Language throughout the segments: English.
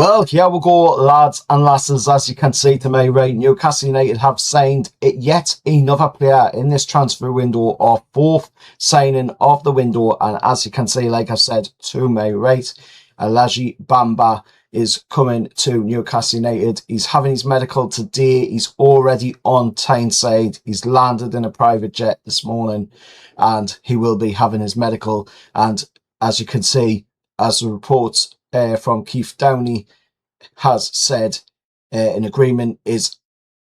Well, here we go, lads and lasses. As you can see to my right, Newcastle United have signed yet another player in this transfer window, our fourth signing of the window. And as you can see, like I said, to my right, Aladji Bamba is coming to Newcastle United. He's having his medical today. He's already on Tyneside. He's landed in a private jet this morning and he will be having his medical. And as you can see, as the reports from Keith Downey has said, an agreement is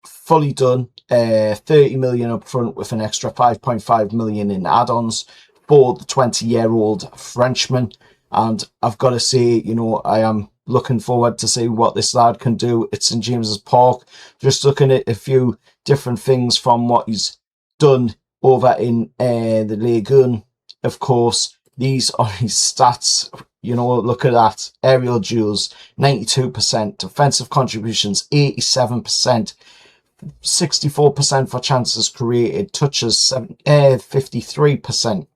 fully done, 30 million up front with an extra 5.5 million in add-ons for the 20-year-old Frenchman. And I've got to say, I am looking forward to see what this lad can do at St James's Park. Just looking at a few different things from what he's done over in the League One. Of course, these are his stats. Look at that. Aerial duels, 92%. Defensive contributions, 87%. 64% for chances created. Touches, 53%.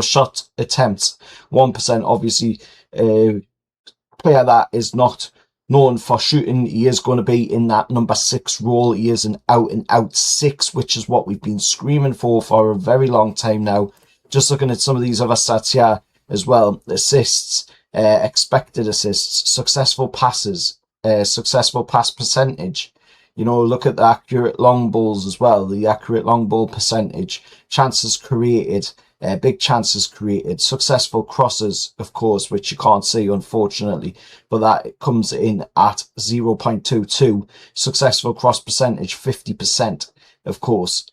Shot attempts, 1%. Obviously, player that is not known for shooting. He is going to be in that number 6 role. He is an out-and-out 6, which is what we've been screaming for a very long time now. Just looking at some of these other stats here as well. Assists, expected assists, successful passes, successful pass percentage. Look at the accurate long balls as well, the accurate long ball percentage, chances created, big chances created, successful crosses, of course, which you can't see, unfortunately, but that comes in at 0.22, successful cross percentage, 50%, of course.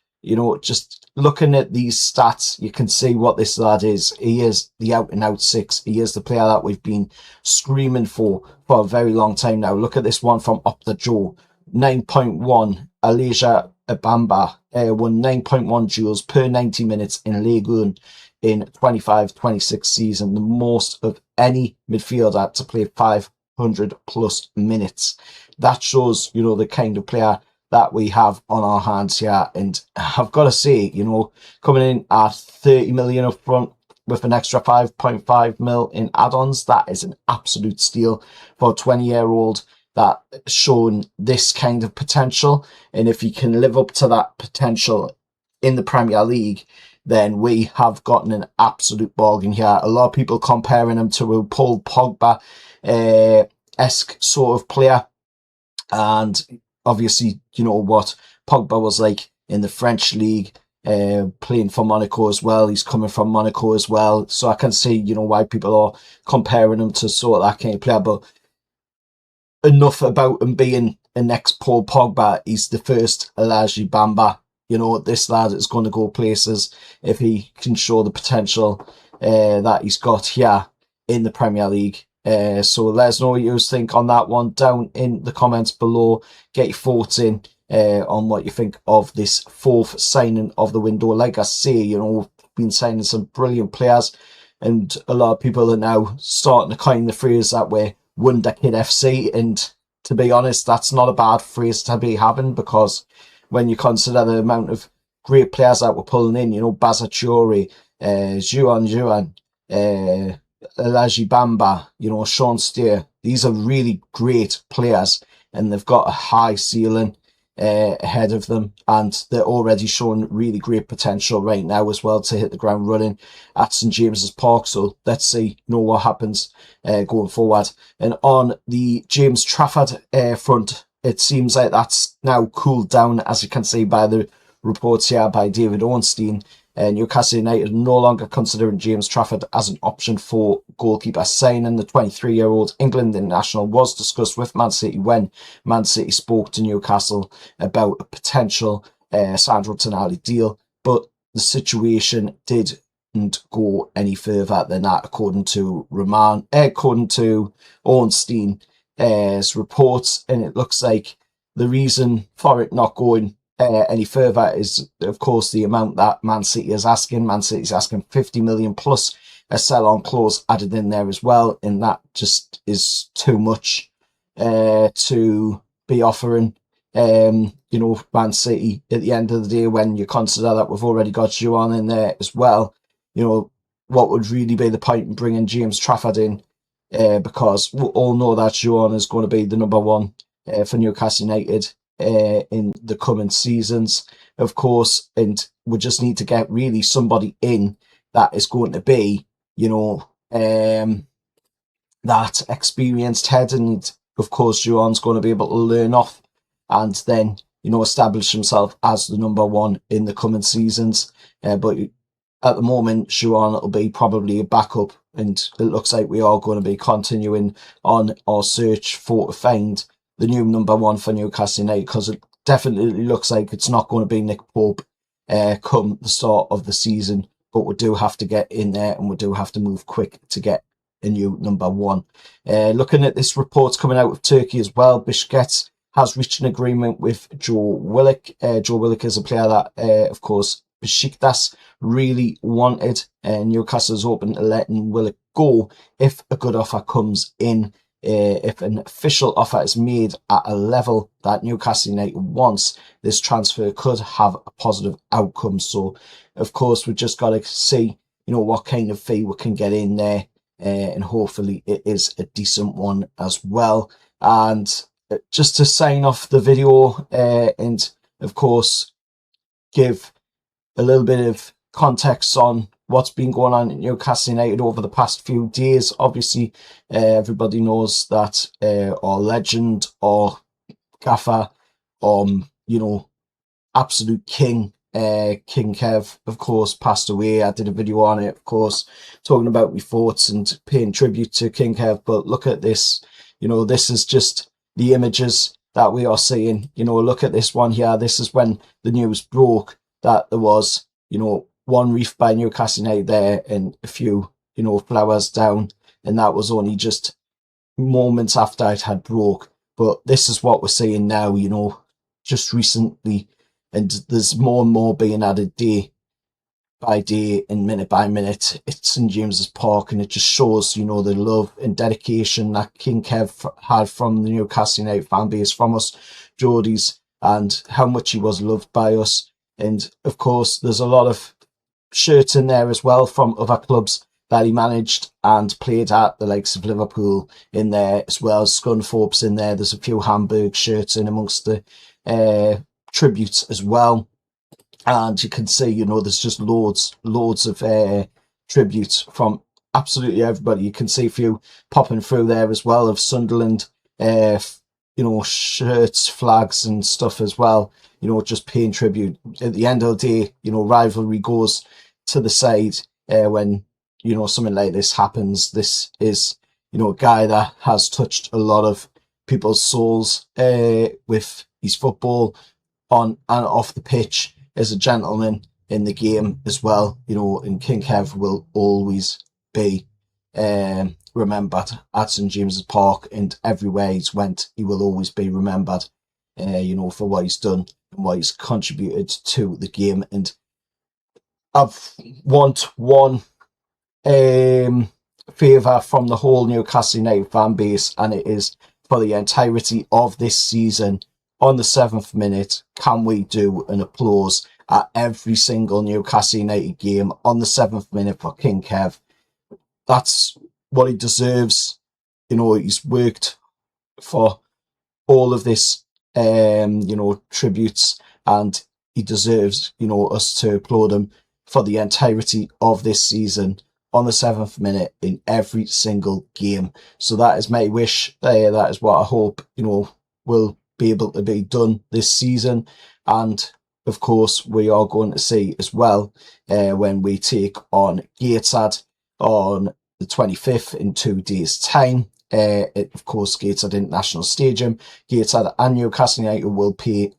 Just looking at these stats, you can see what this lad is. He is the out-and-out 6. He is the player that we've been screaming for a very long time now. Look at this one from Up the Jaw. 9.1. Aladji Bamba won 9.1 duels per 90 minutes in League One in 25-26 season. The most of any midfielder to play 500 plus minutes. That shows, the kind of player that we have on our hands here. And I've got to say, coming in at 30 million up front with an extra 5.5 mil in add-ons, that is an absolute steal for a 20-year-old that shown this kind of potential. And if he can live up to that potential in the Premier League, then we have gotten an absolute bargain here. A lot of people comparing him to a Paul Pogba-esque sort of player. And obviously, what Pogba was like in the French league, playing for Monaco as well. He's coming from Monaco as well. So I can see, why people are comparing him to sort of that kind of player. But enough about him being a next Paul Pogba. He's the first Aladji Bamba. This lad is going to go places if he can show the potential that he's got here in the Premier League. So let us know what you think on that one down in the comments below. Get your thoughts in on what you think of this fourth signing of the window. Like I say, we've been signing some brilliant players, and a lot of people are now starting to coin the phrase that we're Wonder Kid FC. And to be honest, that's not a bad phrase to be having, because when you consider the amount of great players that we're pulling in, Bazachouri, Juan, Aladji Bamba, Sean Steer, these are really great players and they've got a high ceiling ahead of them, and they're already showing really great potential right now as well to hit the ground running at St James's Park. So let's see what happens going forward. And on the James Trafford front, it seems like that's now cooled down, as you can see by the reports here by David Ornstein. Newcastle United no longer considering James Trafford as an option for goalkeeper signing. The 23-year-old England international was discussed with Man City when Man City spoke to Newcastle about a potential Sandro Tonali deal, but the situation didn't go any further than that, according to Ornstein's reports. And it looks like the reason for it not going any further is, of course, the amount that Man City is asking. Man City's asking 50 million plus a sell-on clause added in there as well, and that just is too much to be offering. Man City at the end of the day, when you consider that we've already got Juan in there as well, what would really be the point in bringing James Trafford in because we all know that Joan is going to be the number one for Newcastle United in the coming seasons, of course, and we just need to get really somebody in that is going to be, that experienced head, and of course Joan's going to be able to learn off and then establish himself as the number one in the coming seasons. But at the moment, Joan will be probably a backup, and it looks like we are going to be continuing on our search to find the new number one for Newcastle United, because it definitely looks like it's not going to be Nick Pope come the start of the season. But we do have to get in there, and we do have to move quick to get a new number one. Looking at this report coming out of Turkey as well, Beşiktaş has reached an agreement with Joe Willock. Joe Willock is a player that, of course, Beşiktaş really wanted. Newcastle is open to letting Willock go if a good offer comes in. If an official offer is made at a level that Newcastle United wants, this transfer could have a positive outcome. So, of course, we've just got to see, what kind of fee we can get in there, and hopefully it is a decent one as well. And just to sign off the video, and of course give a little bit of context on what's been going on in Newcastle United over the past few days. Obviously, everybody knows that our legend, or gaffer, absolute king, King Kev, of course, passed away. I did a video on it, of course, talking about my thoughts and paying tribute to King Kev. But look at this, this is just the images that we are seeing. Look at this one here. This is when the news broke that there was, one wreath by Newcastle United there and a few, flowers down. And that was only just moments after it had broke. But this is what we're seeing now, just recently. And there's more and more being added day by day and minute by minute. It's St James's Park, and it just shows, the love and dedication that King Kev had from the Newcastle United fan base, from us Geordies, and how much he was loved by us. And of course, there's a lot of shirts in there as well from other clubs that he managed and played at, the likes of Liverpool in there as well. Scunthorpe's in there. There's a few Hamburg shirts in amongst the tributes as well. And you can see, there's just loads of tributes from absolutely everybody. You can see a few popping through there as well of Sunderland, shirts, flags and stuff as well, just paying tribute. At the end of the day, rivalry goes to the side when, something like this happens. This is, a guy that has touched a lot of people's souls with his football on and off the pitch, as a gentleman in the game as well, and King Kev will always be remembered at St James's Park, and everywhere he's went, he will always be remembered, for what he's done and what he's contributed to the game. And I've want one favour from the whole Newcastle United fan base, and it is for the entirety of this season. On the 7th minute, can we do an applause at every single Newcastle United game on the 7th minute for King Kev? That's what he deserves. He's worked for all of this, tributes, and he deserves, us to applaud him for the entirety of this season on the 7th minute in every single game. So that is my wish. That is what I hope, will be able to be done this season. And of course, we are going to see as well when we take on Gateshead on the 25th in 2 days' time. Of course, Gateshead International Stadium. Gateshead and Newcastle United will pay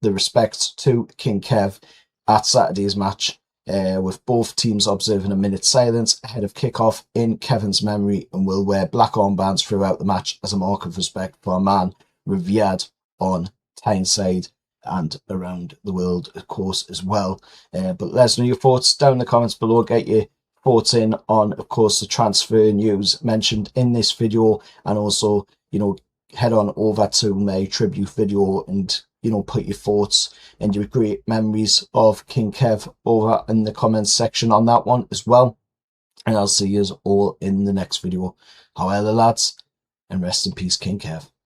the respects to King Kev at Saturday's match, with both teams observing a minute's silence ahead of kick-off in Kevin's memory, and will wear black armbands throughout the match as a mark of respect for a man revered on Tyneside and around the world, of course, as well. But let us know your thoughts down in the comments below. Get your thoughts in on, of course, the transfer news mentioned in this video, and also, head on over to my tribute video and, put your thoughts and your great memories of King Kev over in the comments section on that one as well. and I'll see you all in the next video. However, lads, and rest in peace, King Kev.